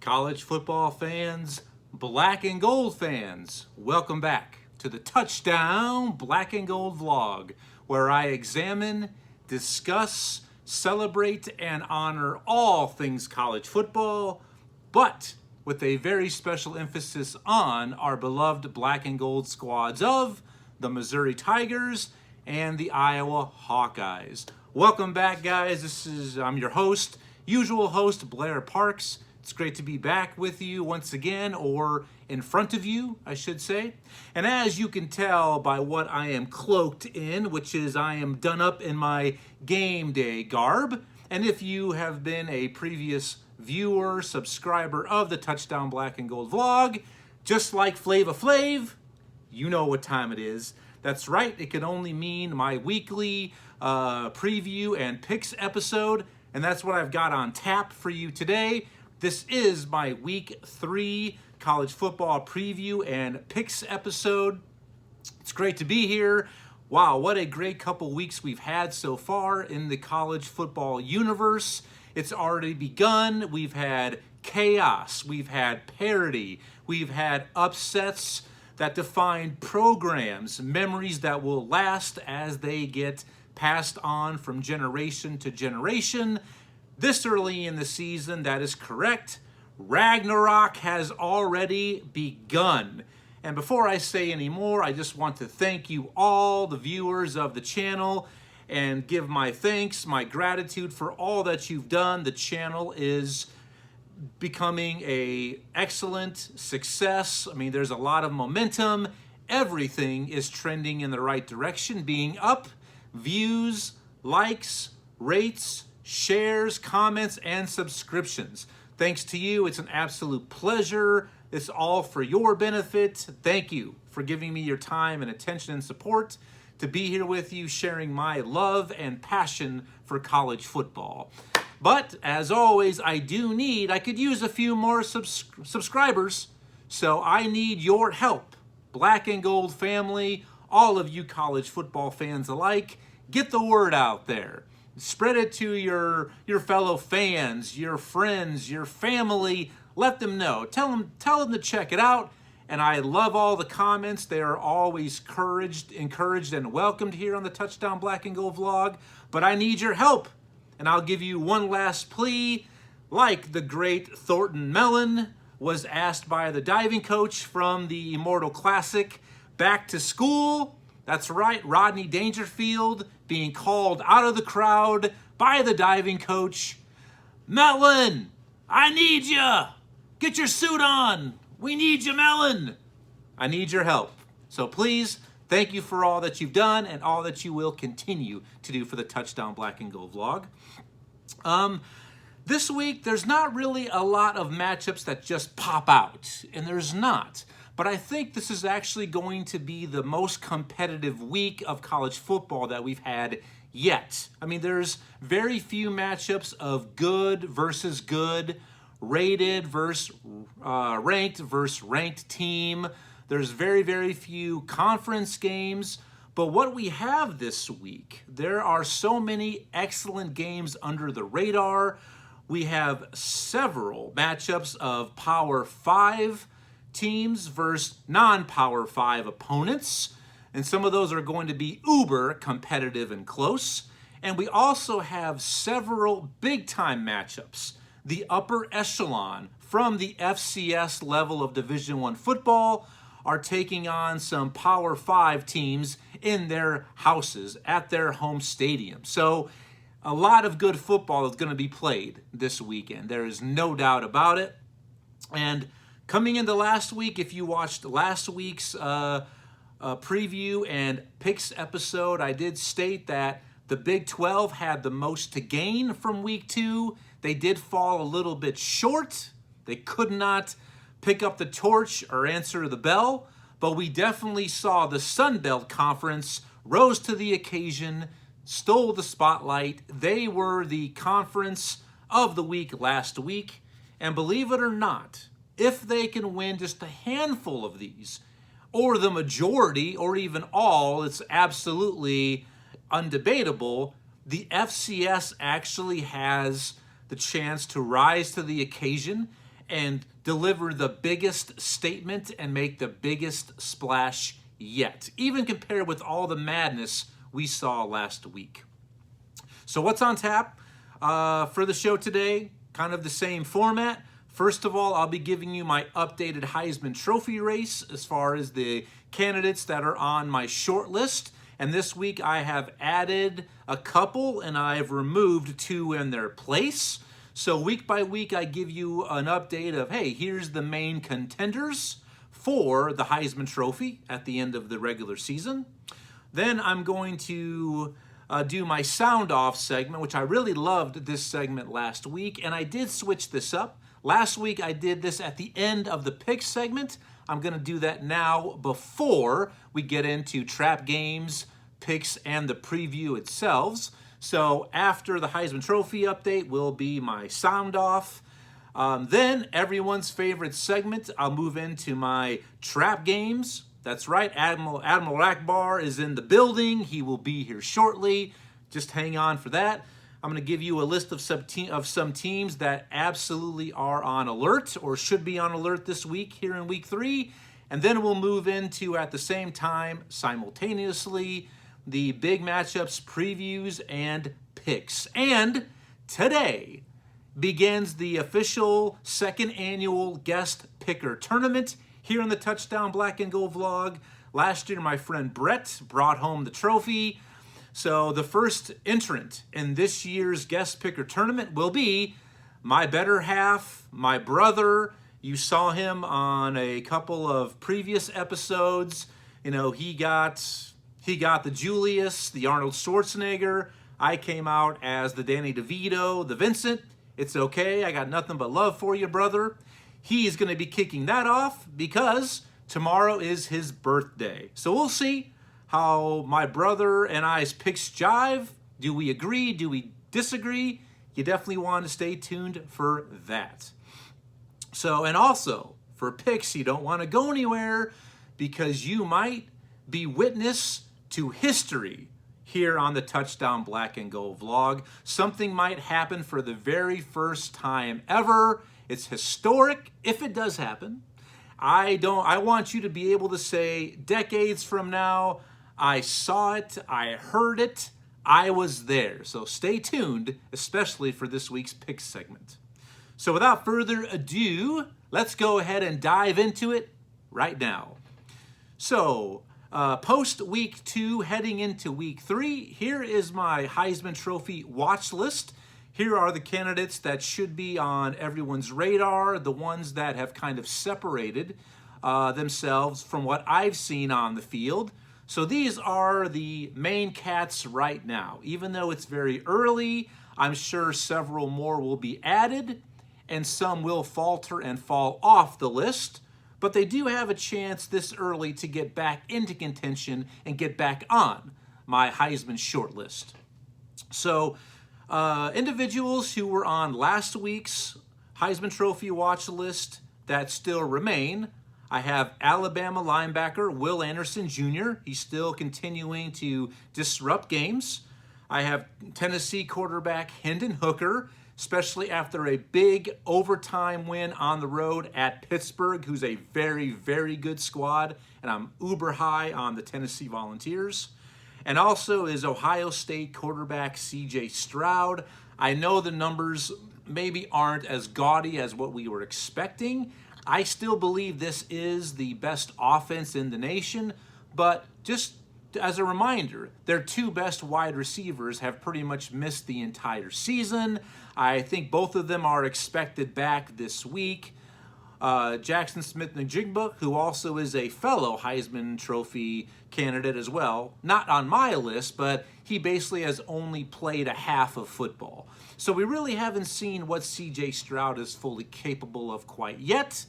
College football fans, black and gold fans, welcome back to the Touchdown Black and Gold vlog, where I examine, discuss, celebrate, and honor all things college football, but with a very special emphasis on our beloved black and gold squads of the Missouri Tigers and the Iowa Hawkeyes. Welcome back, guys. I'm your host, usual host, Blair Parks. It's great to be back with you once again, or in front of you, I should say. And as you can tell by what I am cloaked in, which is I am done up in my game day garb. And if you have been a previous viewer, subscriber of the Touchdown Black and Gold vlog, just like Flava Flav, you know what time it is. That's right, it can only mean my weekly preview and picks episode, and that's what I've got on tap for you today. This is my Week 3 college football preview and picks episode. It's great to be here. Wow, what a great couple weeks we've had so far in the college football universe. It's already begun. We've had chaos. We've had parity. We've had upsets that define programs, memories that will last as they get passed on from generation to generation. This early in the season, that is correct. Ragnarok has already begun. And before I say any more, I just want to thank you all, the viewers of the channel, and give my thanks, my gratitude for all that you've done. The channel is becoming an excellent success. I mean, there's a lot of momentum. Everything is trending in the right direction, being up, views, likes, rates, shares, comments, and subscriptions. Thanks to you. It's an absolute pleasure. It's all for your benefit. Thank you for giving me your time and attention and support to be here with you, sharing my love and passion for college football. But as always, I could use a few more subscribers, so I need your help. Black and Gold family, all of you college football fans alike, get the word out there. Spread it to your fellow fans, your friends, your family. Let them know. Tell them to check it out. And I love all the comments. They are always encouraged and welcomed here on the Touchdown Black and Gold vlog. But I need your help. And I'll give you one last plea. Like the great Thornton Mellon was asked by the diving coach from the Immortal Classic, back to school. That's right, Rodney Dangerfield being called out of the crowd by the diving coach. Mellon, I need you. Get your suit on. We need you, Mellon. I need your help. So please, thank you for all that you've done and all that you will continue to do for the Touchdown Black and Gold vlog. This week, there's not really a lot of matchups that just pop out, and there's not. But I think this is actually going to be the most competitive week of college football that we've had yet. I mean, there's very few matchups of good versus good, rated versus ranked team. There's very, very few conference games. But what we have this week, there are so many excellent games under the radar. We have several matchups of Power 5 teams versus non-Power 5 opponents. And some of those are going to be uber competitive and close. And we also have several big-time matchups. The upper echelon from the FCS level of Division I football are taking on some Power 5 teams in their houses, at their home stadium. So a lot of good football is going to be played this weekend. There is no doubt about it. And coming into last week, if you watched last week's preview and picks episode, I did state that the Big 12 had the most to gain from Week 2. They did fall a little bit short. They could not pick up the torch or answer the bell, but we definitely saw the Sun Belt Conference rose to the occasion, stole the spotlight. They were the conference of the week last week, and believe it or not, if they can win just a handful of these, or the majority, or even all, it's absolutely undebatable, the FCS actually has the chance to rise to the occasion and deliver the biggest statement and make the biggest splash yet, even compared with all the madness we saw last week. So what's on tap for the show today? Kind of the same format. First of all, I'll be giving you my updated Heisman Trophy race as far as the candidates that are on my short list. And this week I have added a couple and I've removed 2 in their place. So week by week I give you an update of, hey, here's the main contenders for the Heisman Trophy at the end of the regular season. Then I'm going to do my sound off segment, which I really loved this segment last week, and I did switch this up. Last week I did this at the end of the pick segment. I'm going to do that now before we get into trap games, picks, and the preview itself. So after the Heisman Trophy update will be my sound off. Then everyone's favorite segment, I'll move into my trap games. That's right, Admiral Akbar is in the building. He will be here shortly. Just hang on for that. I'm going to give you a list of some teams that absolutely are on alert or should be on alert this week here in week 3. And then we'll move into, at the same time, simultaneously, the big matchups, previews, and picks. And today begins the official second annual guest picker tournament here in the Touchdown Black and Gold vlog. Last year, my friend Brett brought home the trophy. So the first entrant in this year's guest picker tournament will be my better half, my brother. You saw him on a couple of previous episodes. You know, he got the Julius, the Arnold Schwarzenegger. I came out as the Danny DeVito, the Vincent. It's okay. I got nothing but love for you, brother. He's going to be kicking that off because tomorrow is his birthday. So we'll see how my brother and I's picks jive. Do we agree? Do we disagree? You definitely want to stay tuned for that. So, and also for picks, you don't want to go anywhere because you might be witness to history here on the Touchdown Black and Gold vlog. Something might happen for the very first time ever. It's historic if it does happen. I want you to be able to say decades from now, I saw it, I heard it, I was there. So stay tuned, especially for this week's pick segment. So without further ado, let's go ahead and dive into it right now. So post week 2, heading into week 3, here is my Heisman Trophy watch list. Here are the candidates that should be on everyone's radar, the ones that have kind of separated themselves from what I've seen on the field. So these are the main cats right now. Even though it's very early, I'm sure several more will be added, and some will falter and fall off the list. But they do have a chance this early to get back into contention and get back on my Heisman shortlist. So individuals who were on last week's Heisman Trophy watch list that still remain. I have Alabama linebacker Will Anderson Jr. He's still continuing to disrupt games. I have Tennessee quarterback Hendon Hooker, especially after a big overtime win on the road at Pittsburgh, who's a very, very good squad, and I'm uber high on the Tennessee Volunteers. And also is Ohio State quarterback C.J. Stroud. I know the numbers maybe aren't as gaudy as what we were expecting. I still believe this is the best offense in the nation, but just as a reminder, their 2 best wide receivers have pretty much missed the entire season. I think both of them are expected back this week. Jackson Smith-Njigba, who also is a fellow Heisman Trophy candidate as well, not on my list, but he basically has only played a half of football. So we really haven't seen what C.J. Stroud is fully capable of quite yet.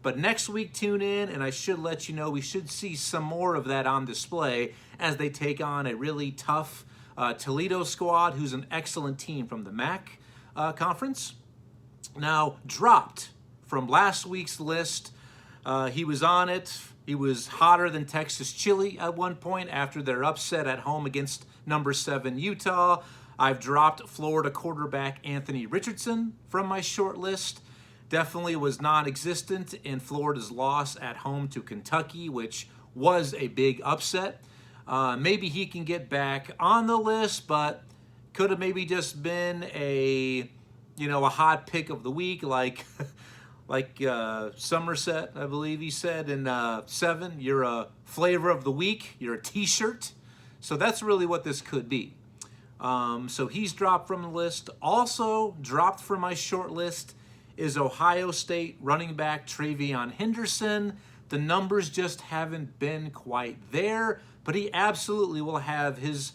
But next week, tune in, and I should let you know we should see some more of that on display as they take on a really tough Toledo squad, who's an excellent team from the MAC conference. Now, dropped from last week's list, he was on it. He was hotter than Texas chili at one point after their upset at home against number 7 Utah. I've dropped Florida quarterback Anthony Richardson from my short list. definitely was non-existent in Florida's loss at home to Kentucky, which was a big upset. Maybe he can get back on the list, but could have maybe just been a hot pick of the week, like Somerset, I believe he said in 7. You're a flavor of the week. You're a T-shirt. So that's really what this could be. So he's dropped from the list. Also dropped from my short list is Ohio State running back Travion Henderson. The numbers just haven't been quite there, but he absolutely will have his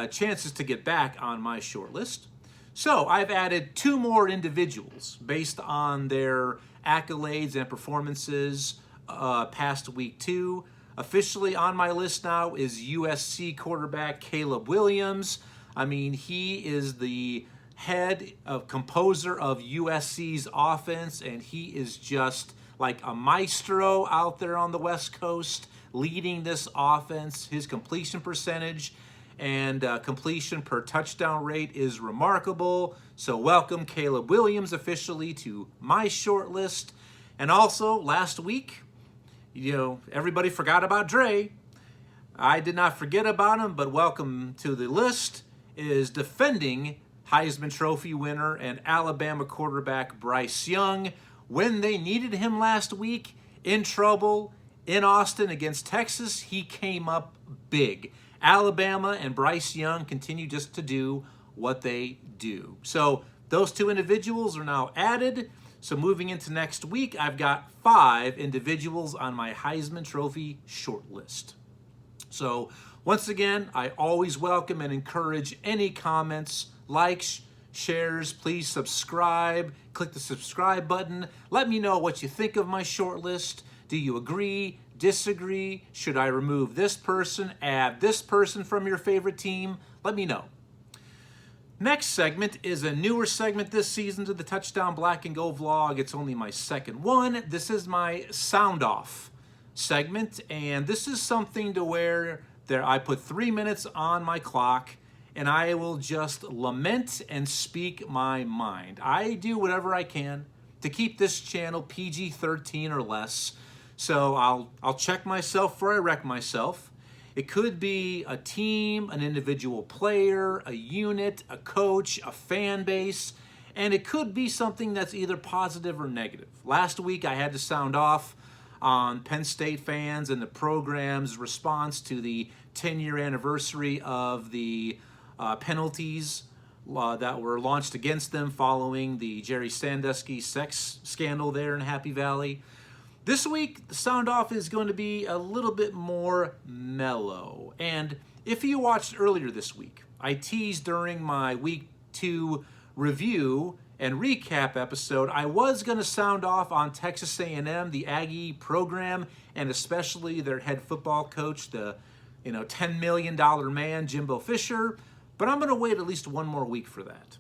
chances to get back on my short list. So I've added 2 more individuals based on their accolades and performances past week 2. Officially on my list now is USC quarterback Caleb Williams. I mean, he is the head of composer of USC's offense, and he is just like a maestro out there on the West Coast leading this offense. His completion percentage and completion per touchdown rate is remarkable. So welcome Caleb Williams officially to my short list. And also last week, everybody forgot about Dre. I did not forget about him, but welcome to the list is defending Heisman Trophy winner and Alabama quarterback Bryce Young. When they needed him last week, in trouble in Austin against Texas, he came up big. Alabama and Bryce Young continue just to do what they do. So those 2 individuals are now added. So moving into next week, I've got 5 individuals on my Heisman Trophy short list. So once again, I always welcome and encourage any comments, likes, shares. Please subscribe. Click the subscribe button. Let me know what you think of my short list. Do you agree? Disagree? Should I remove this person? Add this person from your favorite team? Let me know. Next segment is a newer segment this season to the Touchdown Black and Gold vlog. It's only my second one. This is my sound off segment, and this is something to where I put 3 minutes on my clock, and I will just lament and speak my mind. I do whatever I can to keep this channel PG-13 or less. So I'll check myself before I wreck myself. It could be a team, an individual player, a unit, a coach, a fan base, and it could be something that's either positive or negative. Last week I had to sound off on Penn State fans and the program's response to the 10-year anniversary of the penalties that were launched against them following the Jerry Sandusky sex scandal there in Happy Valley. This week, the sound off is going to be a little bit more mellow. And if you watched earlier this week, I teased during my week 2 review and recap episode, I was going to sound off on Texas A&M, the Aggie program, and especially their head football coach, the $10 million man, Jimbo Fisher. But I'm going to wait at least 1 more week for that.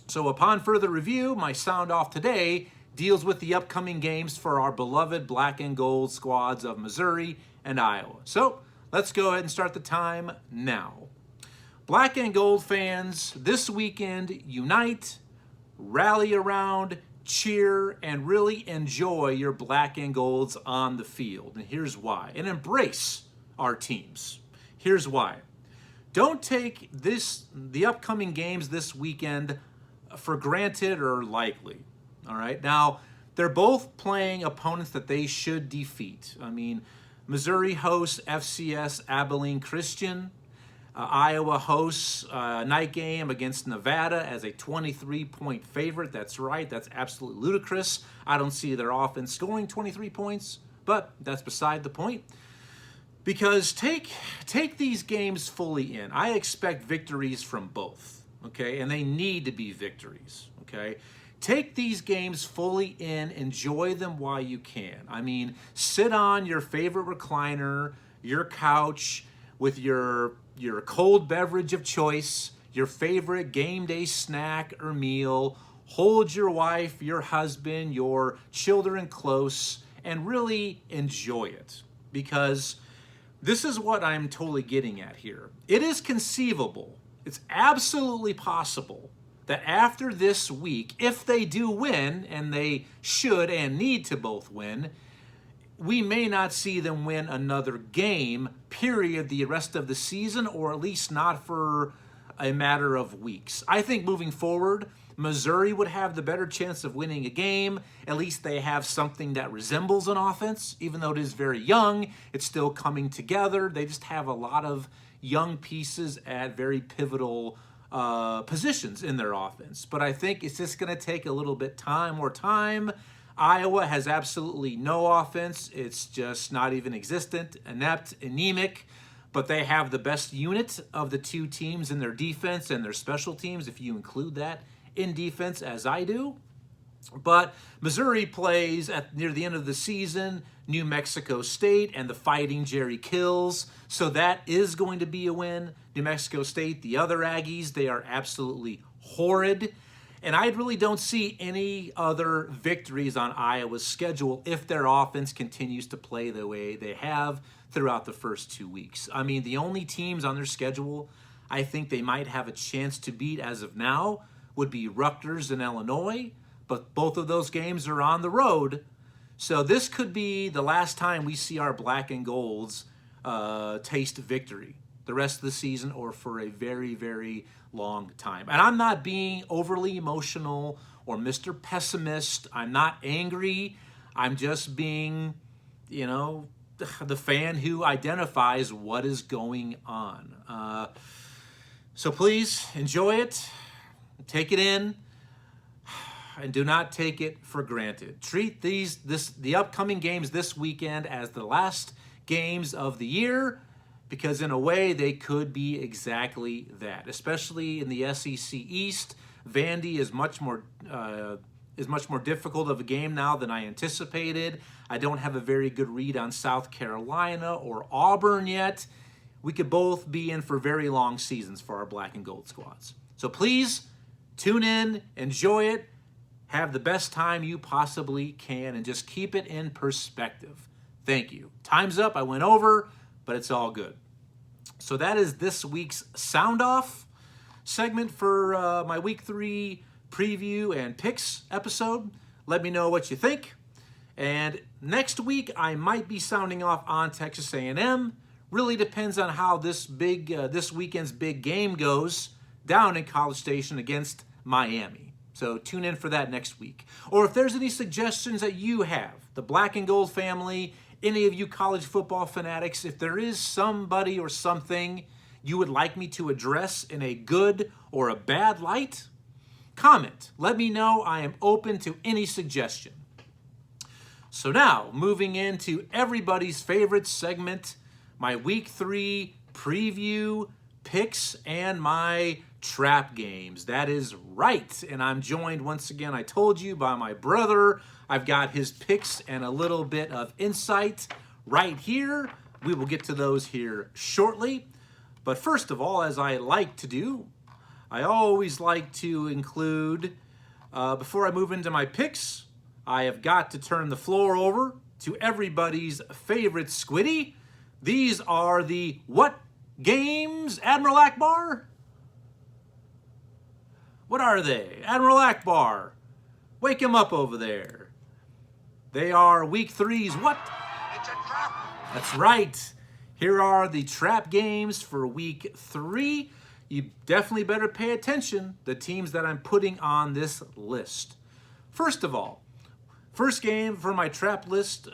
So upon further review, my sound off today deals with the upcoming games for our beloved black and gold squads of Missouri and Iowa. So let's go ahead and start the time now. Black and gold fans, this weekend, unite, rally around, cheer, and really enjoy your black and golds on the field. And here's why. And embrace our teams. Here's why. Don't take the upcoming games this weekend for granted or likely. All right. Now, they're both playing opponents that they should defeat. I mean, Missouri hosts FCS Abilene Christian. Iowa hosts a night game against Nevada as a 23-point favorite. That's right. That's absolutely ludicrous. I don't see their offense scoring 23 points, but that's beside the point. Because take these games fully in. I expect victories from both, okay? And they need to be victories, okay? Take these games fully in, enjoy them while you can. I mean, sit on your favorite recliner, your couch, with your cold beverage of choice, your favorite game day snack or meal. Hold your wife, your husband, your children close, and really enjoy it. Because this is what I'm totally getting at here. It is conceivable, it's absolutely possible that after this week, if they do win, and they should and need to both win, we may not see them win another game, period, the rest of the season, or at least not for a matter of weeks. I think moving forward, Missouri would have the better chance of winning a game. At least they have something that resembles an offense. Even though it is very young, it's still coming together. They just have a lot of young pieces at very pivotal positions in their offense. But I think it's just going to take a little bit more time. Iowa has absolutely no offense. It's just not even existent, inept, anemic. But they have the best unit of the two teams in their defense and their special teams, if you include that in defense, as I do. But Missouri plays near the end of the season New Mexico State and the Fighting Jerry Kills. So that is going to be a win. New Mexico State, the other Aggies, they are absolutely horrid. And I really don't see any other victories on Iowa's schedule if their offense continues to play the way they have throughout the first 2 weeks. I mean, the only teams on their schedule I think they might have a chance to beat as of now would be Rutgers and Illinois, but both of those games are on the road. So this could be the last time we see our black and golds taste victory the rest of the season or for a very, very long time. And I'm not being overly emotional or Mr. Pessimist. I'm not angry. I'm just being, the fan who identifies what is going on. So please enjoy it. Take it in, and do not take it for granted. Treat the upcoming games this weekend as the last games of the year, because in a way they could be exactly that. Especially in the SEC East, Vandy is much more difficult of a game now than I anticipated. I don't have a very good read on South Carolina or Auburn yet. We could both be in for very long seasons for our black and gold squads. So please tune in, enjoy it, have the best time you possibly can, and just keep it in perspective. Thank you. Time's up. I went over, but it's all good. So that is this week's Sound Off segment for my Week 3 preview and picks episode. Let me know what you think. And next week, I might be sounding off on Texas A&M. Really depends on how this weekend's big game goes down in College Station against Miami. So tune in for that next week. Or if there's any suggestions that you have, the Black and Gold family, any of you college football fanatics, if there is somebody or something you would like me to address in a good or a bad light, comment. Let me know. I am open to any suggestion. So now, moving into everybody's favorite segment, my Week 3 preview, picks, and my trap games. That is right. And I'm joined once again, I told you, by my brother. I've got his picks and a little bit of insight right here. We will get to those here shortly. But first of all, as I like to do, I always like to include, before I move into my picks, I have got to turn the floor over to everybody's favorite Squiddy. These are the what games, Admiral Akbar? What are they? Admiral Akbar, wake him up over there. They are Week 3's what? It's a trap. That's right. Here are the trap games for Week 3. You definitely better pay attention, the teams that I'm putting on this list. First of all, first game for my trap list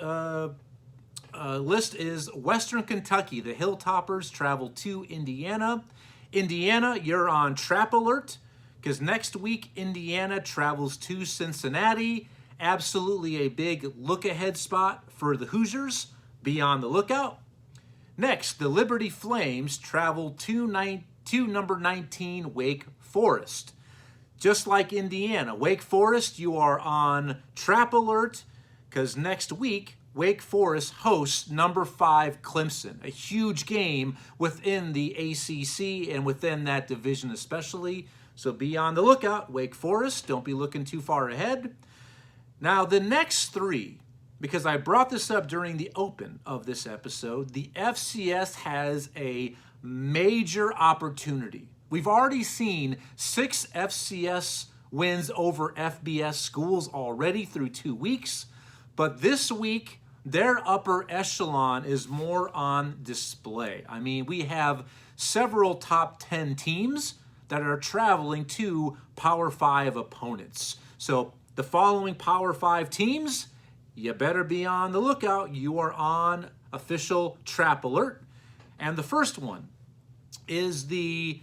is Western Kentucky. The Hilltoppers travel to Indiana. Indiana, you're on trap alert, because next week Indiana travels to Cincinnati. Absolutely a big look-ahead spot for the Hoosiers. Be on the lookout. Next, the Liberty Flames travel to number 19 Wake Forest. Just like Indiana, Wake Forest, you are on trap alert, because next week Wake Forest hosts number 5 Clemson. A huge game within the ACC and within that division especially. So be on the lookout, Wake Forest. Don't be looking too far ahead. Now, the next 3, because I brought this up during the open of this episode, the FCS has a major opportunity We've already seen 6 FCS wins over FBS schools already through 2 weeks, but this week, their upper echelon is more on display. I mean, we have several top 10 teams that are traveling to Power 5 opponents. So the following Power 5 teams, you better be on the lookout. You are on official trap alert. And the first one is the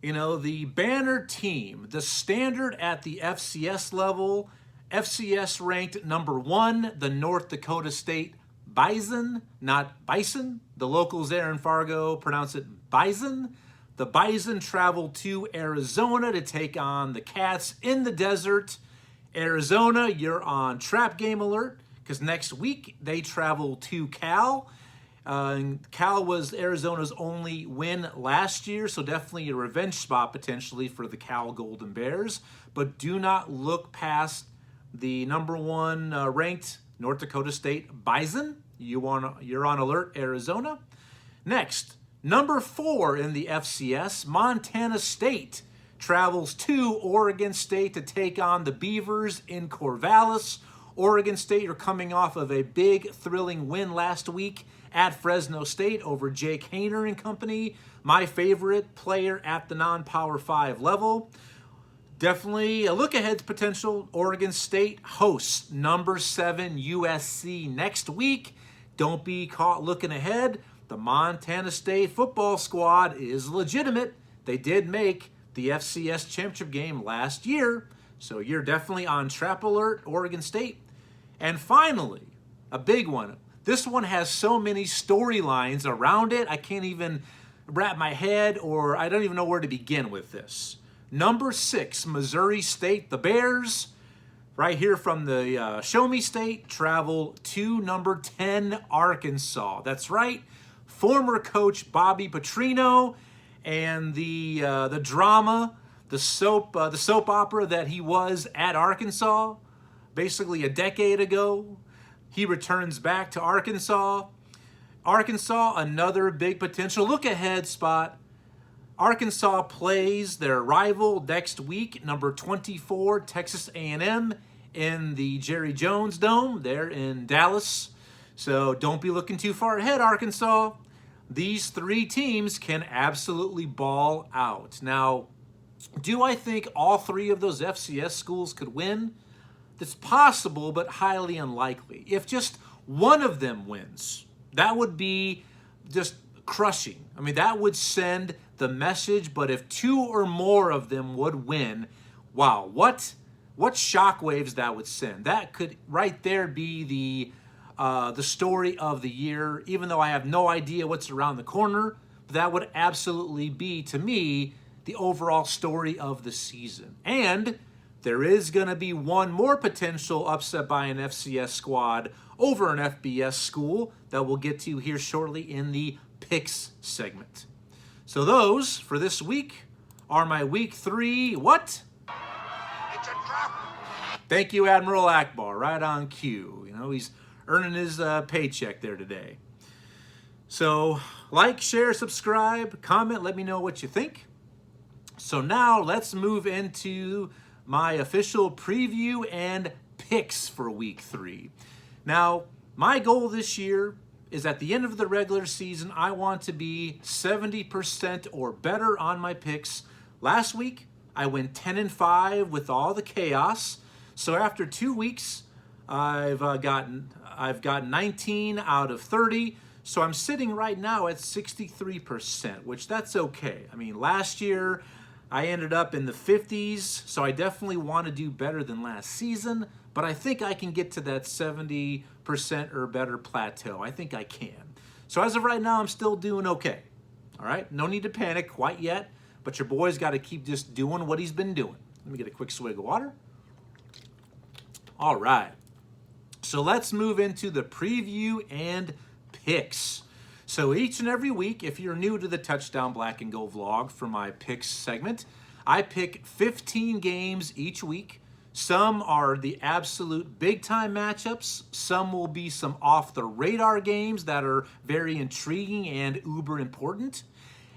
banner team, the standard at the FCS level. FCS ranked number 1, the North Dakota State Bison, not Bison. The locals there in Fargo pronounce it Bison. The Bison travel to Arizona to take on the Cats in the desert. Arizona, you're on trap game alert because next week they travel to Cal. Cal was Arizona's only win last year, so definitely a revenge spot potentially for the Cal Golden Bears. But do not look past the number 1 ranked North Dakota State Bison. You're on alert, Arizona. Next, number 4 in the FCS, Montana State travels to Oregon State to take on the Beavers in Corvallis. Oregon State are coming off of a big, thrilling win last week at Fresno State over Jake Hayner and company, my favorite player at the non-Power 5 level. Definitely a look-ahead potential. Oregon State hosts number 7 USC next week. Don't be caught looking ahead. The Montana State football squad is legitimate. They did make the FCS championship game last year, so you're definitely on trap alert, Oregon State. And finally, a big one. This one has so many storylines around it, I can't even wrap my head, or I don't even know where to begin with this. Number 6, Missouri State, the Bears, right here from the Show Me State, travel to number 10, Arkansas. That's right, former coach Bobby Petrino and the drama, the soap opera that he was at Arkansas, basically a decade ago. He returns back to Arkansas. Arkansas, another big potential look-ahead spot. Arkansas plays their rival next week, number 24, Texas A&M, in the Jerry Jones Dome there in Dallas. So don't be looking too far ahead, Arkansas. These 3 teams can absolutely ball out. Now, do I think all 3 of those FCS schools could win? It's possible, but highly unlikely. If just one of them wins, that would be just crushing. I mean, that would send the message, but if 2 or more of them would win, wow, what shockwaves that would send. That could right there be the story of the year, even though I have no idea what's around the corner. That would absolutely be, to me, the overall story of the season. And there is going to be one more potential upset by an FCS squad over an FBS school that we'll get to here shortly in the picks segment. So those, for this week, are my week 3, what? It's a trap. Thank you, Admiral Akbar, right on cue. You know, he's earning his paycheck there today. So like, share, subscribe, comment, let me know what you think. So now let's move into my official preview and picks for week 3. Now, my goal this year is at the end of the regular season, I want to be 70% or better on my picks. Last week, I went 10-5 with all the chaos. So after 2 weeks, I've gotten 19 out of 30. So I'm sitting right now at 63%, which that's okay. I mean, last year, I ended up in the 50s, so I definitely want to do better than last season, but I think I can get to that 70% or better plateau. I think I can. So as of right now, I'm still doing okay. All right, no need to panic quite yet, but your boy's got to keep just doing what he's been doing. Let me get a quick swig of water. All right, so let's move into the preview and picks. So each and every week, if you're new to the Touchdown Black and Gold vlog for my picks segment, I pick 15 games each week. Some are the absolute big-time matchups. Some will be some off-the-radar games that are very intriguing and uber important.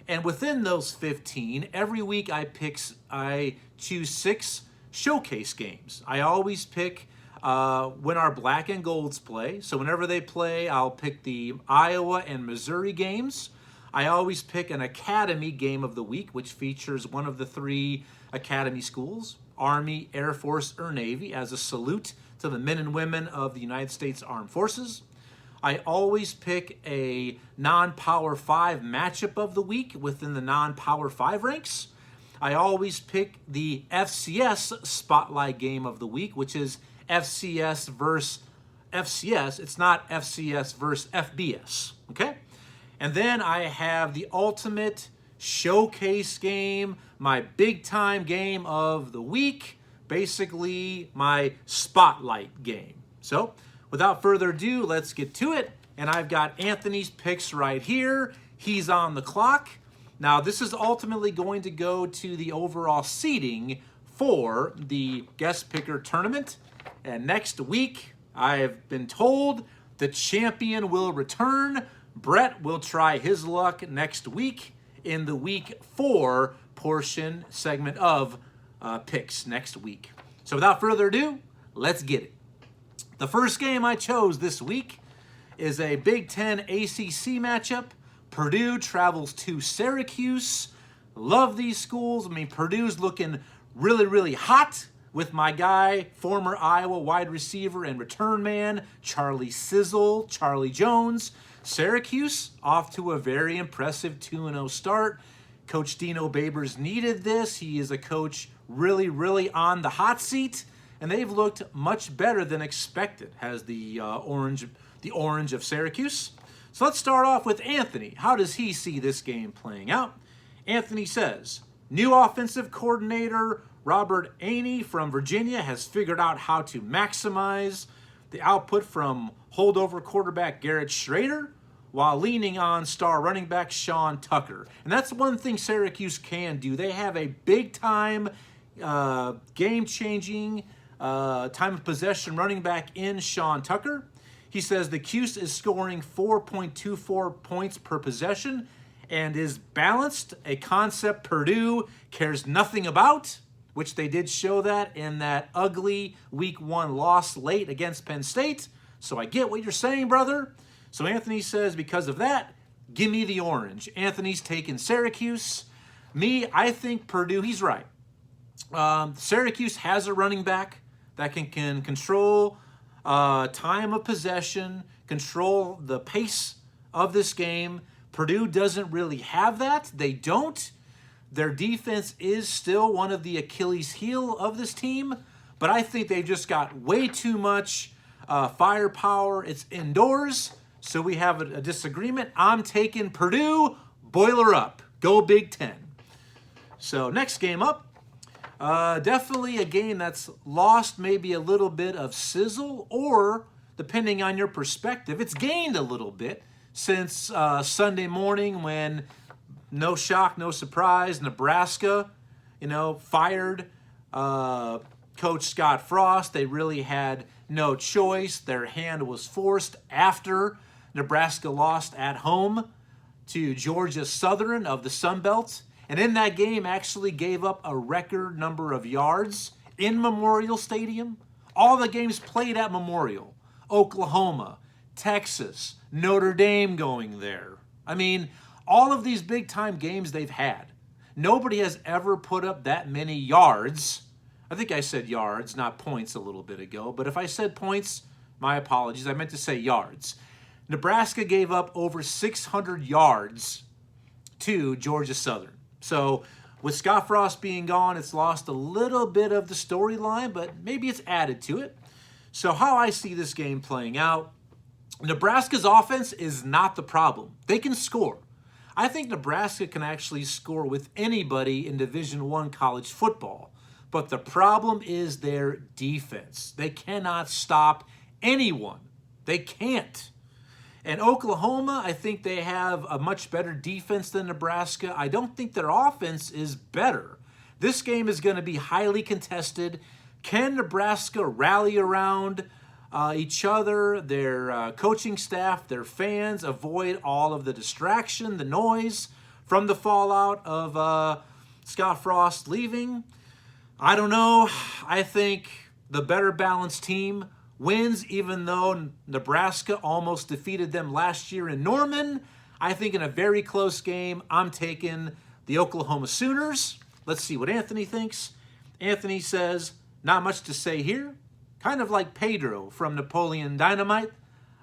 And within those 15, every week I choose 6 showcase games. I always pick when our black and golds play. So whenever they play, I'll pick the Iowa and Missouri games. I always pick an academy game of the week, which features one of the 3 academy schools, Army, Air Force, or Navy, as a salute to the men and women of the United States Armed Forces. I always pick a non-Power 5 matchup of the week within the non-Power 5 ranks. I always pick the FCS Spotlight Game of the week, which is FCS versus FCS. It's not FCS versus FBS, okay? And then I have the ultimate showcase game, my big-time game of the week, basically my Spotlight game. So, without further ado, let's get to it. And I've got Anthony's picks right here. He's on the clock. Now, this is ultimately going to go to the overall seeding for the guest picker tournament. And next week, I've been told the champion will return. Brett will try his luck next week in the week 4 portion segment of picks next week. So without further ado, let's get it. The first game I chose this week is a Big Ten ACC matchup. Purdue travels to Syracuse. Love these schools. I mean, Purdue's looking really, really hot with my guy, former Iowa wide receiver and return man, Charlie Jones. Syracuse off to a very impressive 2-0 start. Coach Dino Babers needed this. He is a coach really, really on the hot seat. And they've looked much better than expected, has the orange of Syracuse. So let's start off with Anthony. How does he see this game playing out? Anthony says, new offensive coordinator Robert Ainey from Virginia has figured out how to maximize the output from holdover quarterback Garrett Schrader while leaning on star running back Sean Tucker. And that's one thing Syracuse can do. They have a big-time, game-changing time of possession running back in Sean Tucker. He says the Cuse is scoring 4.24 points per possession and is balanced, a concept Purdue cares nothing about, which they did show that in that ugly Week 1 loss late against Penn State. So I get what you're saying, brother. So Anthony says, because of that, give me the orange. Anthony's taking Syracuse. Me, I think Purdue, he's right. Syracuse has a running back that can control time of possession, control the pace of this game. Purdue doesn't really have that. They don't. Their defense is still one of the Achilles heel of this team, but I think they've just got way too much firepower. It's indoors, so we have a disagreement. I'm taking Purdue. Boiler up. Go Big Ten. So next game up. Definitely a game that's lost maybe a little bit of sizzle, or depending on your perspective, it's gained a little bit since Sunday morning when, no shock, no surprise, Nebraska, fired Coach Scott Frost. They really had no choice. Their hand was forced after Nebraska lost at home to Georgia Southern of the Sun Belt. And in that game actually gave up a record number of yards in Memorial Stadium. All the games played at Memorial. Oklahoma, Texas, Notre Dame going there. I mean, all of these big-time games they've had. Nobody has ever put up that many yards. I think I said yards, not points a little bit ago. But if I said points, my apologies. I meant to say yards. Nebraska gave up over 600 yards to Georgia Southern. So with Scott Frost being gone, it's lost a little bit of the storyline, but maybe it's added to it. So how I see this game playing out, Nebraska's offense is not the problem. They can score. I think Nebraska can actually score with anybody in Division I college football. But the problem is their defense. They cannot stop anyone. They can't. And Oklahoma, I think they have a much better defense than Nebraska. I don't think their offense is better. This game is going to be highly contested. Can Nebraska rally around each other, their coaching staff, their fans, avoid all of the distraction, the noise from the fallout of Scott Frost leaving. I don't know. I think the better balanced team wins, even though Nebraska almost defeated them last year in Norman. I think in a very close game, I'm taking the Oklahoma Sooners. Let's see what Anthony thinks. Anthony says, not much to say here. Kind of like Pedro from Napoleon Dynamite.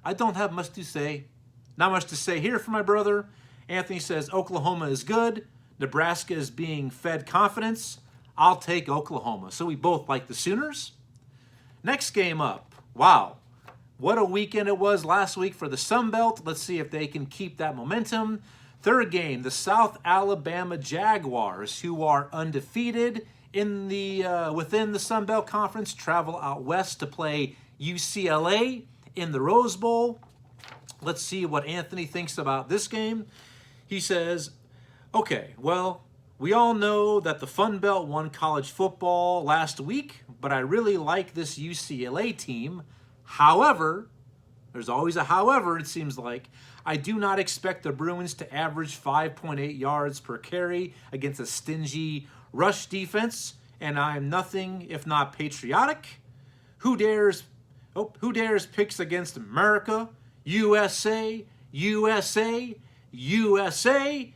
I don't have much to say. Not much to say here for my brother. Anthony says Oklahoma is good. Nebraska is being fed confidence. I'll take Oklahoma. So we both like the Sooners. Next game up. Wow. What a weekend it was last week for the Sun Belt. Let's see if they can keep that momentum. Third game, the South Alabama Jaguars, who are undefeated in the within the Sun Belt Conference, travel out west to play UCLA in the Rose Bowl. Let's see what Anthony thinks about this game. He says, okay, well, we all know that the Fun Belt won college football last week, but I really like this UCLA team. However, there's always a however, it seems like. I do not expect the Bruins to average 5.8 yards per carry against a stingy rush defense, and I am nothing if not patriotic. Who dares picks against America? USA, USA, USA.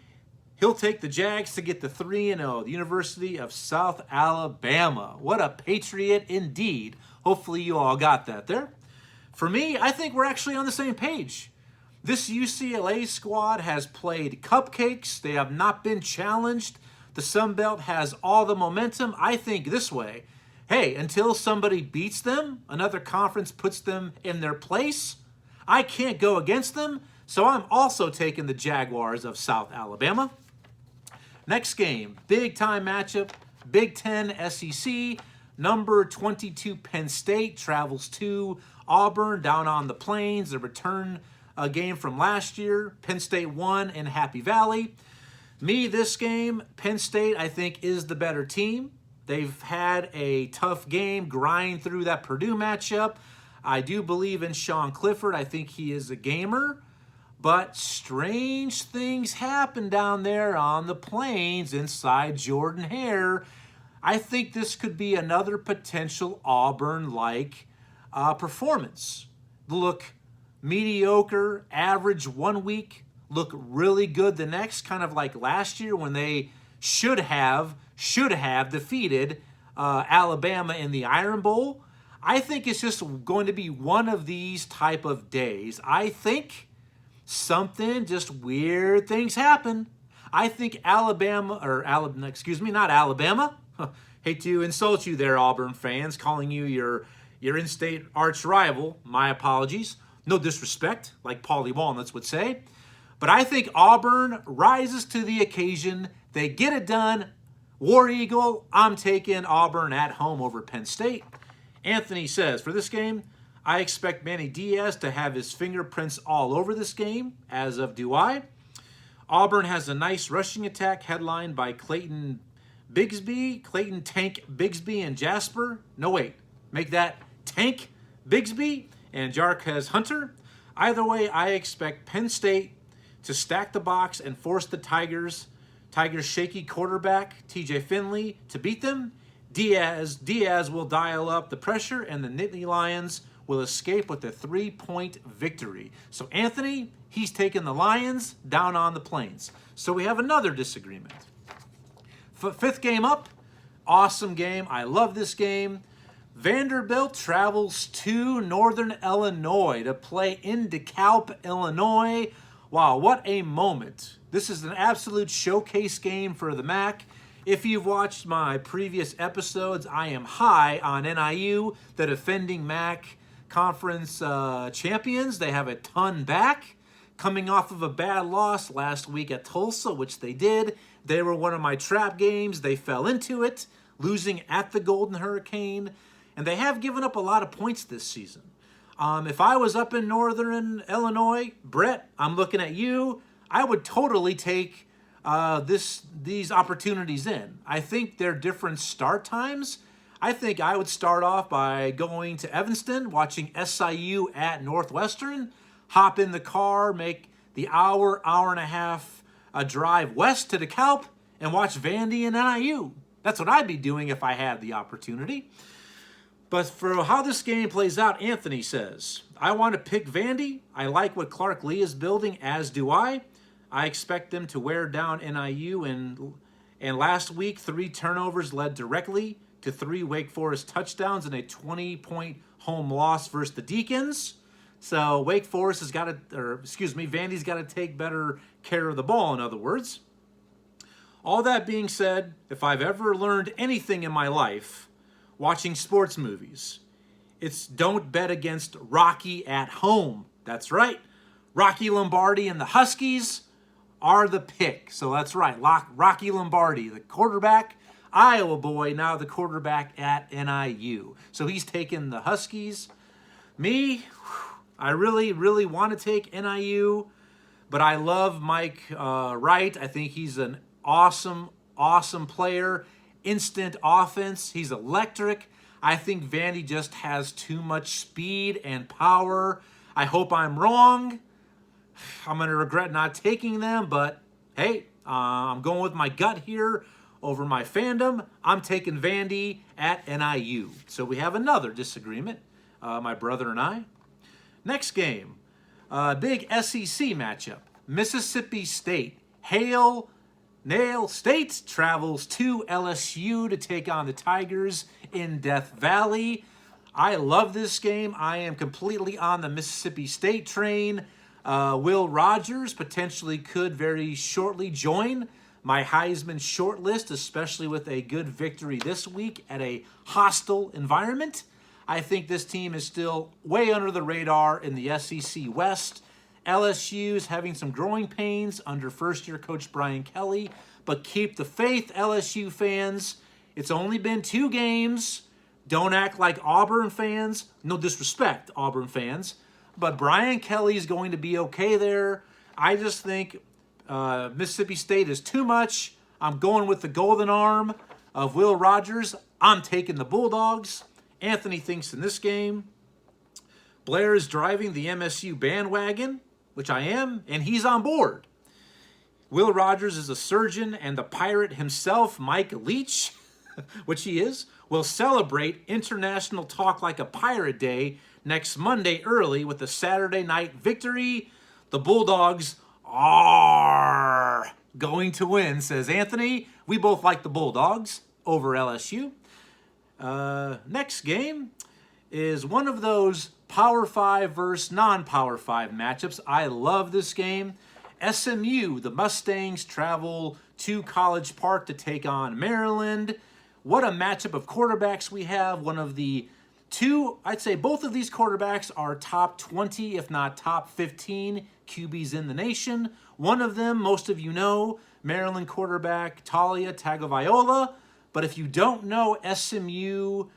He'll take the Jags to get the 3-0, the University of South Alabama. What a patriot indeed. Hopefully you all got that there. For me, I think we're actually on the same page. This UCLA squad has played cupcakes. They have not been challenged. The Sun Belt has all the momentum. I think this way, hey, until somebody beats them, another conference puts them in their place, I can't go against them. So I'm also taking the Jaguars of South Alabama. Next game, big time matchup, Big Ten SEC. Number 22 Penn State travels to Auburn down on the plains. The return game from last year. Penn State won in Happy Valley. This game, Penn State, I think, is the better team. They've had a tough game, grind through that Purdue matchup. I do believe in Sean Clifford. I think he is a gamer. But strange things happen down there on the plains inside Jordan-Hare. I think this could be another potential Auburn-like performance. Look mediocre, average 1 week, look really good the next, kind of like last year when they should have defeated Alabama in the Iron Bowl. I think it's just going to be one of these type of days. I think just weird things happen. I think not Alabama. Hate to insult you there, Auburn fans, calling you your in-state arch rival. My apologies. No disrespect, like Paulie Walnuts would say. But I think Auburn rises to the occasion. They get it done. War Eagle, I'm taking Auburn at home over Penn State. Anthony says, for this game, I expect Manny Diaz to have his fingerprints all over this game, as of do I. Auburn has a nice rushing attack headlined by Clayton Tank Bigsby and Jasper. No, wait. Make that Tank Bigsby and Jarquez Hunter. Either way, I expect Penn State to stack the box and force the Tigers' shaky quarterback, TJ Finley, to beat them. Diaz will dial up the pressure, and the Nittany Lions will escape with a 3-point victory. So Anthony, he's taking the Lions down on the plains. So we have another disagreement. Fifth game up, awesome game. I love this game. Vanderbilt travels to Northern Illinois to play in DeKalb, Illinois. Wow, what a moment. This is an absolute showcase game for the MAC. If you've watched my previous episodes, I am high on NIU, the defending MAC conference champions. They have a ton back. Coming off of a bad loss last week at Tulsa, which they did. They were one of my trap games. They fell into it, losing at the Golden Hurricane. And they have given up a lot of points this season. If I was up in Northern Illinois, Brett, I'm looking at you. I would totally take these opportunities in. I think they're different start times. I think I would start off by going to Evanston, watching SIU at Northwestern, hop in the car, make the hour and a half a drive west to DeKalb and watch Vandy and NIU. That's what I'd be doing if I had the opportunity. But for how this game plays out, Anthony says, I want to pick Vandy. I like what Clark Lee is building, as do I. I expect them to wear down NIU, and last week, 3 turnovers led directly to 3 Wake Forest touchdowns and a 20-point home loss versus the Deacons. So Wake Forest has got to, Vandy's got to take better care of the ball, in other words. All that being said, if I've ever learned anything in my life watching sports movies, it's don't bet against Rocky at home. That's right. Rocky Lombardi and the Huskies are the pick. So that's right. Rocky Lombardi, the quarterback, Iowa boy, now the quarterback at NIU. So he's taking the Huskies. Me, I really, really want to take NIU, but I love Mike Wright. I think he's an awesome player. Instant offense. He's electric. I think Vandy just has too much speed and power. I hope I'm wrong. I'm going to regret not taking them, but hey, I'm going with my gut here over my fandom. I'm taking Vandy at NIU. So we have another disagreement, my brother and I. Next game, big SEC matchup. Mississippi State. Hail Nail State travels to LSU to take on the Tigers in Death Valley. I love this game. I am completely on the Mississippi State train. Will Rogers potentially could very shortly join my Heisman shortlist, especially with a good victory this week at a hostile environment. I think this team is still way under the radar in the SEC West. LSU is having some growing pains under first-year coach Brian Kelly, but keep the faith, LSU fans. It's only been 2 games. Don't act like Auburn fans. No disrespect, Auburn fans. But Brian Kelly is going to be okay there. I just think Mississippi State is too much. I'm going with the golden arm of Will Rogers. I'm taking the Bulldogs. Anthony thinks in this game, Blair is driving the MSU bandwagon, which I am, and he's on board. Will Rogers is a surgeon, and the pirate himself, Mike Leach, which he is, will celebrate International Talk Like a Pirate Day next Monday early with a Saturday night victory. The Bulldogs are going to win, says Anthony. We both like the Bulldogs over LSU. Next game is one of those Power 5 versus non-Power 5 matchups. I love this game. SMU, the Mustangs, travel to College Park to take on Maryland. What a matchup of quarterbacks we have. One of the 2, I'd say both of these quarterbacks are top 20, if not top 15 QBs in the nation. One of them, most of you know, Maryland quarterback Talia Tagovailoa. But if you don't know SMU's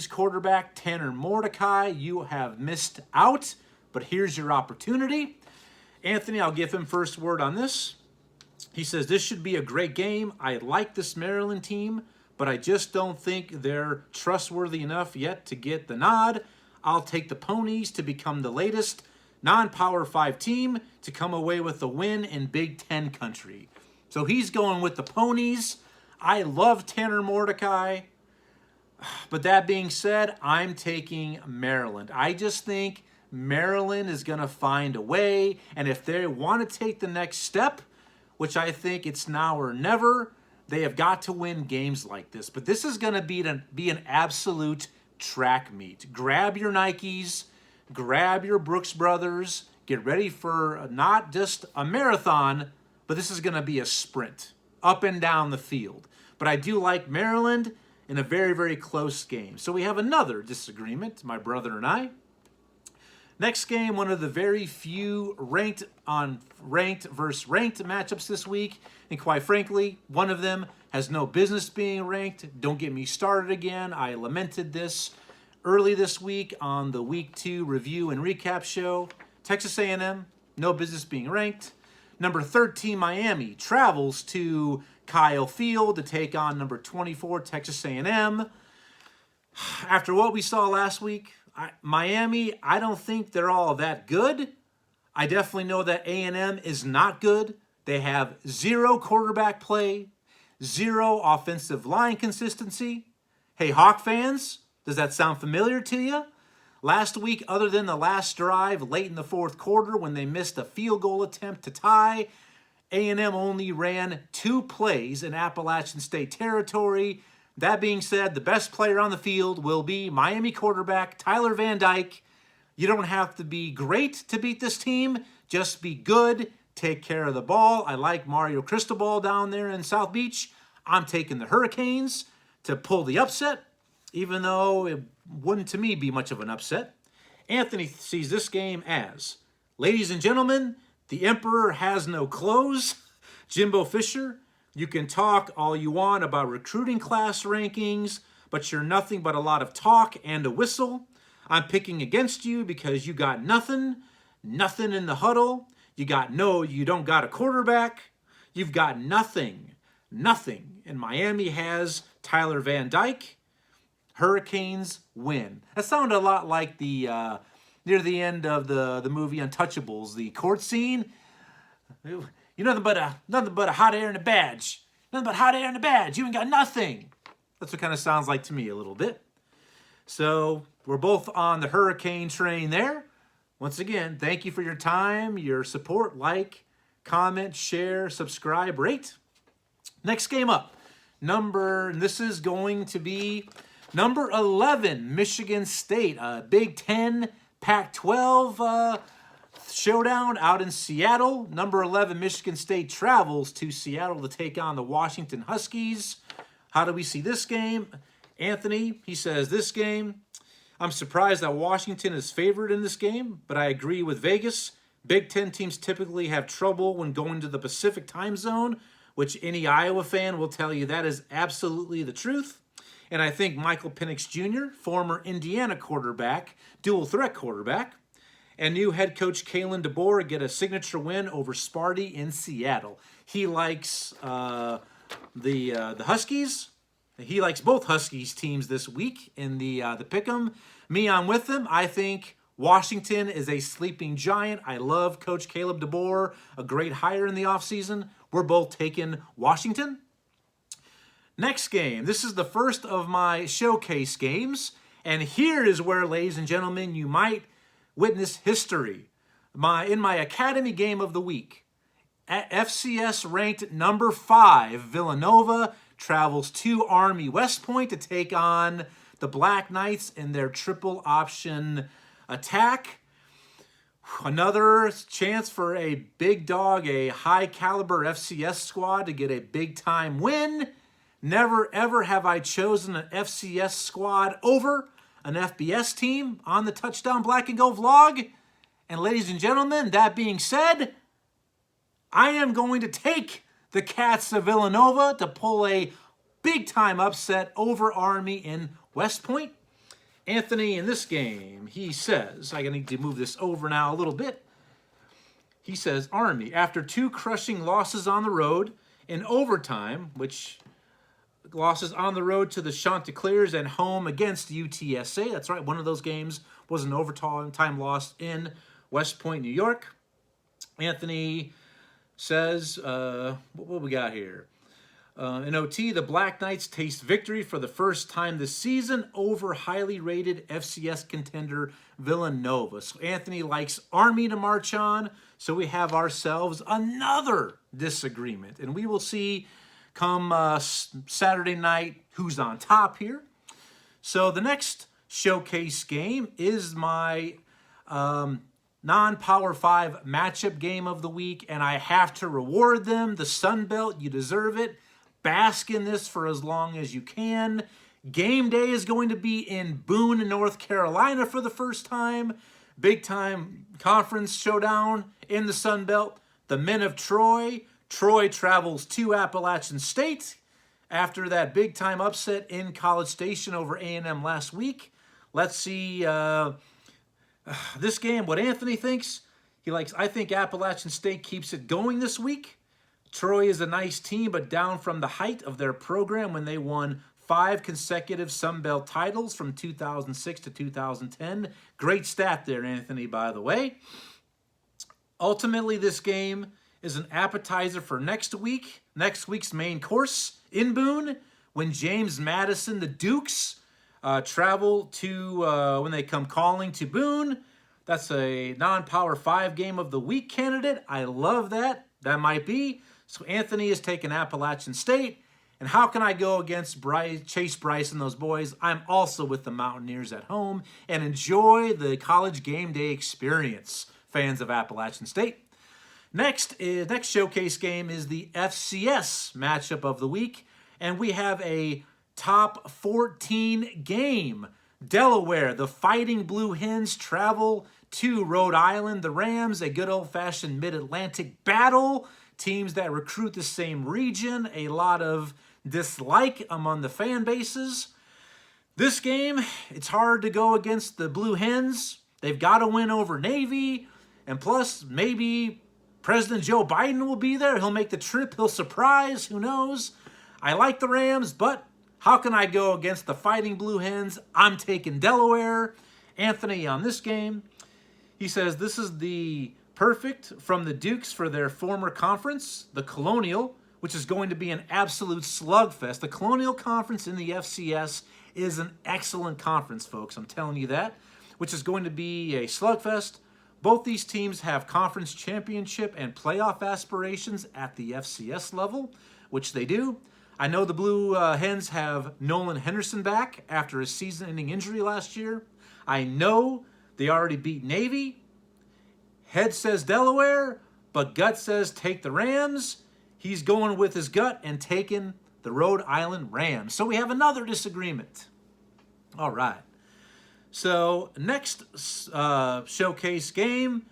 quarterback Tanner Mordecai, you have missed out. But here's your opportunity. Anthony, I'll give him first word on this. He says, this should be a great game. I like this Maryland team, but I just don't think they're trustworthy enough yet to get the nod. I'll take the Ponies to become the latest non-Power 5 team to come away with the win in Big Ten country. So he's going with the Ponies. I love Tanner Mordecai. But that being said, I'm taking Maryland. I just think Maryland is going to find a way. And if they want to take the next step, which I think it's now or never, they have got to win games like this. But this is going to be an absolute track meet. Grab your Nikes, grab your Brooks Brothers, get ready for not just a marathon, but this is going to be a sprint up and down the field. But I do like Maryland in a very, very close game. So we have another disagreement, my brother and I. Next game, one of the very few ranked versus ranked matchups this week. And quite frankly, one of them has no business being ranked. Don't get me started again. I lamented this early this week on the Week 2 review and recap show. Texas A&M, no business being ranked. Number 13, Miami, travels to Kyle Field to take on number 24, Texas A&M. After what we saw last week, Miami, I don't think they're all that good. I definitely know that A&M is not good. They have zero quarterback play, zero offensive line consistency. Hey, Hawk fans, does that sound familiar to you? Last week, other than the last drive late in the fourth quarter when they missed a field goal attempt to tie, A&M only ran 2 plays in Appalachian State territory. That being said, the best player on the field will be Miami quarterback Tyler Van Dyke. You don't have to be great to beat this team. Just be good. Take care of the ball. I like Mario Cristobal down there in South Beach. I'm taking the Hurricanes to pull the upset, even though it wouldn't, to me, be much of an upset. Anthony sees this game as, ladies and gentlemen, the Emperor has no clothes. Jimbo Fisher, you can talk all you want about recruiting class rankings, but you're nothing but a lot of talk and a whistle. I'm picking against you because you got nothing in the huddle. You don't got a quarterback. You've got nothing. And Miami has Tyler Van Dyke. Hurricanes win. That sounded a lot like the near the end of the movie Untouchables, the court scene. You're nothing but a hot air and a badge. Nothing but hot air and a badge. You ain't got nothing. That's what kind of sounds like to me a little bit. So we're both on the Hurricane train there. Once again, thank you for your time, your support. Like, comment, share, subscribe, rate. Next game up. This is going to be number 11, Michigan State. Big Ten, Pac-12 showdown out in Seattle. Number 11, Michigan State travels to Seattle to take on the Washington Huskies. How do we see this game? Anthony, he says this game, I'm surprised that Washington is favored in this game, but I agree with Vegas. Big Ten teams typically have trouble when going to the Pacific time zone, which any Iowa fan will tell you that is absolutely the truth. And I think Michael Penix Jr., former Indiana quarterback, dual threat quarterback, and new head coach Kalen DeBoer get a signature win over Sparty in Seattle. He likes the Huskies. He likes both Huskies teams this week in the pick'em. Me, I'm with him. I think Washington is a sleeping giant. I love Coach Caleb DeBoer, a great hire in the offseason. We're both taking Washington. Next game. This is the first of my showcase games. And here is where, ladies and gentlemen, you might witness history. In my Academy game of the week, FCS ranked number 5, Villanova travels to Army West Point to take on the Black Knights in their triple option attack. Another chance for a big dog, a high caliber FCS squad to get a big time win. Never ever have I chosen an FCS squad over an FBS team on the Touchdown Black and Gold vlog. And ladies and gentlemen, that being said, I am going to take the Cats of Villanova to pull a big-time upset over Army in West Point. Anthony, in this game, he says, I need to move this over now a little bit. He says, Army, after 2 crushing losses on the road in overtime, which losses on the road to the Chanticleers and home against UTSA. That's right, one of those games was an overtime loss in West Point, New York. Anthony says, what we got here? In OT, the Black Knights taste victory for the first time this season over highly rated FCS contender Villanova. So Anthony likes Army to march on, so we have ourselves another disagreement. And we will see come Saturday night who's on top here. So the next showcase game is my non-Power 5 matchup game of the week, and I have to reward them. The Sun Belt, you deserve it. Bask in this for as long as you can. Game day is going to be in Boone, North Carolina for the first time. Big time conference showdown in the Sun Belt. The men of Troy. Troy travels to Appalachian State after that big time upset in College Station over A&M last week. Let's see this game, what Anthony thinks. I think Appalachian State keeps it going this week. Troy is a nice team, but down from the height of their program when they won 5 consecutive Sun Belt titles from 2006 to 2010. Great stat there, Anthony, by the way. Ultimately, this game is an appetizer for next week's main course in Boone, when James Madison, the Dukes, travel to, when they come calling to Boone. That's a non-Power 5 game of the week candidate. I love that. That might be. So Anthony is taking Appalachian State. And how can I go against Chase Bryce and those boys? I'm also with the Mountaineers at home and enjoy the college game day experience, fans of Appalachian State. Next showcase game is the FCS matchup of the week. And we have a top 14 game. Delaware, the Fighting Blue Hens, travel to Rhode Island. The Rams, a good old-fashioned mid-Atlantic battle. Teams that recruit the same region. A lot of dislike among the fan bases. This game, it's hard to go against the Blue Hens. They've got to win over Navy. And plus, maybe President Joe Biden will be there. He'll make the trip. He'll surprise. Who knows? I like the Rams, but how can I go against the Fighting Blue Hens? I'm taking Delaware. Anthony on this game. He says this is the perfect from the Dukes for their former conference, the Colonial, which is going to be an absolute slugfest. The Colonial Conference in the FCS is an excellent conference, folks. I'm telling you that, which is going to be a slugfest. Both these teams have conference championship and playoff aspirations at the FCS level, which they do. I know the Blue Hens have Nolan Henderson back after a season-ending injury last year. I know they already beat Navy. Head says Delaware, but gut says take the Rams. He's going with his gut and taking the Rhode Island Rams. So we have another disagreement. All right. So next showcase game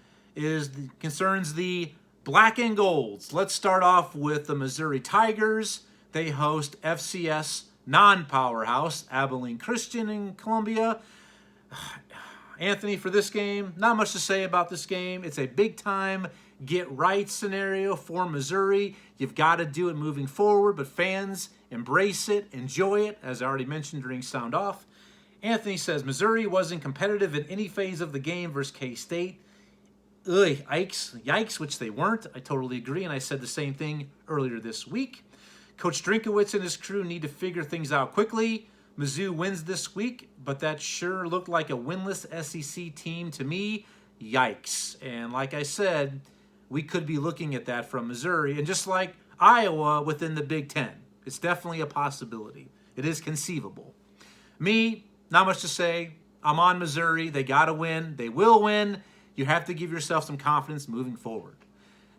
concerns the Black and Golds. Let's start off with the Missouri Tigers. They host FCS non-powerhouse Abilene Christian in Columbia. Anthony, for this game, not much to say about this game. It's a big-time get-right scenario for Missouri. You've got to do it moving forward, but fans embrace it, enjoy it, as I already mentioned during Sound Off. Anthony says Missouri wasn't competitive in any phase of the game versus K-State. Ugh, yikes, which they weren't. I totally agree, and I said the same thing earlier this week. Coach Drinkowitz and his crew need to figure things out quickly. Mizzou wins this week, but that sure looked like a winless SEC team to me. Yikes. And like I said, we could be looking at that from Missouri. And just like Iowa within the Big Ten, it's definitely a possibility. It is conceivable. Me, not much to say. I'm on Missouri. They got to win. They will win. You have to give yourself some confidence moving forward.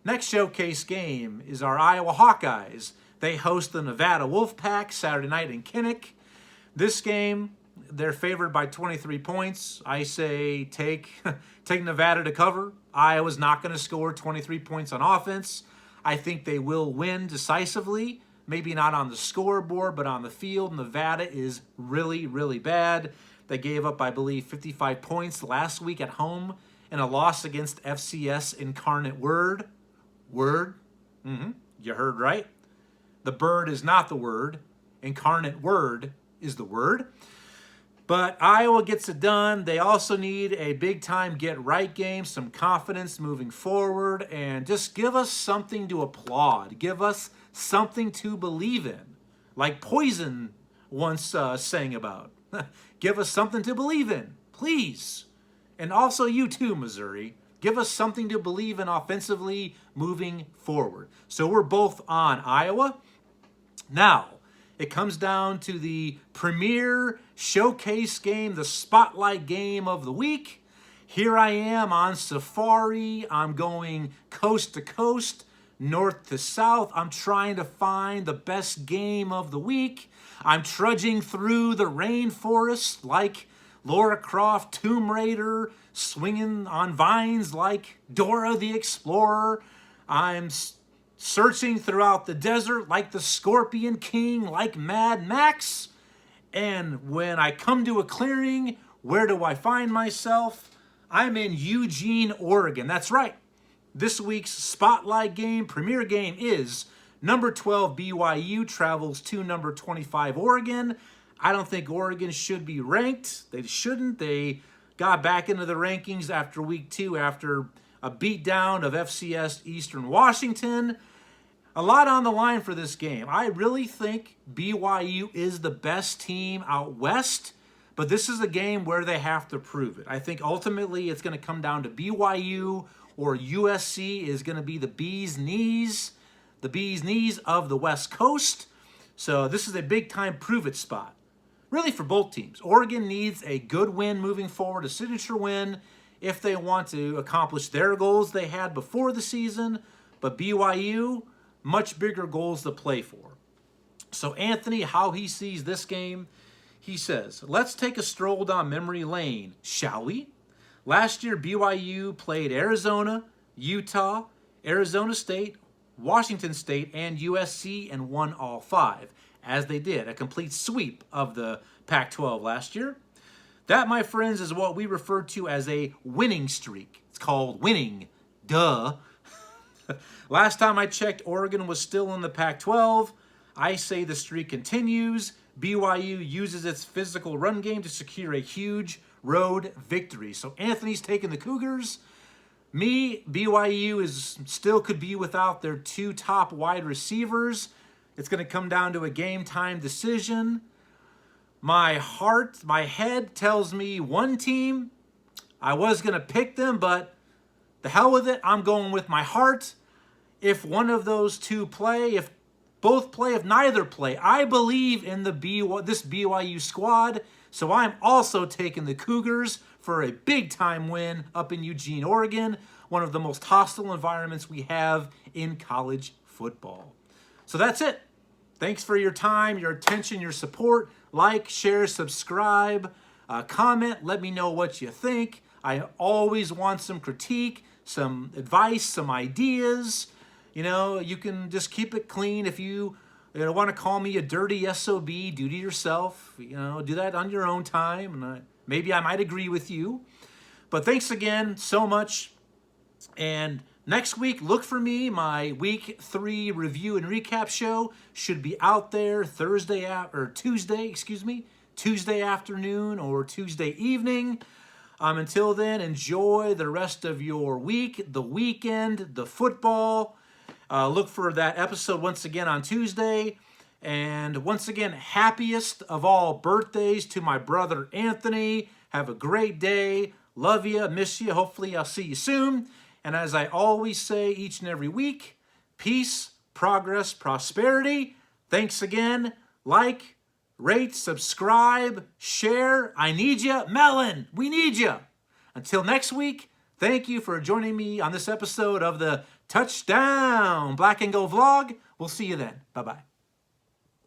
Next showcase game is our Iowa Hawkeyes. They host the Nevada Wolfpack Saturday night in Kinnick. This game, they're favored by 23 points. I say take Nevada to cover. Iowa's not going to score 23 points on offense. I think they will win decisively. Maybe not on the scoreboard, but on the field. Nevada is really, really bad. They gave up, I believe, 55 points last week at home in a loss against FCS Incarnate Word. You heard right. The bird is not the word. Incarnate Word is the word. But Iowa gets it done. They also need a big-time get-right game, some confidence moving forward, and just give us something to applaud. Give us something to believe in, like Poison once sang about. Give us something to believe in, please. And also you too, Missouri. Give us something to believe in offensively moving forward. So we're both on Iowa. Now, it comes down to the premier showcase game, the spotlight game of the week. Here I am on safari. I'm going coast to coast, north to south. I'm trying to find the best game of the week. I'm trudging through the rainforest like Lara Croft, Tomb Raider, swinging on vines like Dora the Explorer. I'm searching throughout the desert like the Scorpion King, like Mad Max. And when I come to a clearing, where do I find myself? I'm in Eugene, Oregon. That's right. This week's spotlight game, premier game, is number 12 BYU travels to number 25 Oregon. I don't think Oregon should be ranked. They shouldn't. They got back into the rankings after week 2 after a beatdown of FCS Eastern Washington. A lot on the line for this game. I really think BYU is the best team out west, but this is a game where they have to prove it. I think ultimately it's going to come down to BYU or USC is going to be the bee's knees of the West Coast. So this is a big-time prove-it spot, really for both teams. Oregon needs a good win moving forward, a signature win, if they want to accomplish their goals they had before the season. But BYU, much bigger goals to play for. So Anthony, how he sees this game, he says, let's take a stroll down memory lane, shall we? Last year, BYU played Arizona, Utah, Arizona State, Washington State, and USC and won all 5, as they did, a complete sweep of the Pac-12 last year. That, my friends, is what we refer to as a winning streak. It's called winning. Duh. Last time I checked, Oregon was still in the Pac-12. I say the streak continues. BYU uses its physical run game to secure a huge road victory. So Anthony's taking the Cougars. Me, BYU is still could be without their 2 top wide receivers. It's going to come down to a game-time decision. My heart, my head tells me one team. I was going to pick them, but the hell with it. I'm going with my heart. If one of those 2 play, if both play, if neither play, I believe in this BYU squad. So I'm also taking the Cougars for a big-time win up in Eugene, Oregon, one of the most hostile environments we have in college football. So that's it. Thanks for your time, your attention, your support. Like, share, subscribe, comment. Let me know what you think. I always want some critique, some advice, some ideas. You know, you can just keep it clean. If you want to call me a dirty SOB, do to yourself. You know, do that on your own time. And maybe I might agree with you. But thanks again so much. And next week, look for me. My Week 3 review and recap show should be out there Tuesday afternoon or Tuesday evening. Until then, enjoy the rest of your week, the weekend, the football. Look for that episode once again on Tuesday. And once again, happiest of all birthdays to my brother Anthony. Have a great day. Love you. Miss you. Hopefully I'll see you soon. And as I always say each and every week, peace, progress, prosperity. Thanks again. Like, rate, subscribe, share. I need you. Melon, we need you. Until next week, thank you for joining me on this episode of the Touchdown Black and Gold Vlog. We'll see you then. Bye-bye.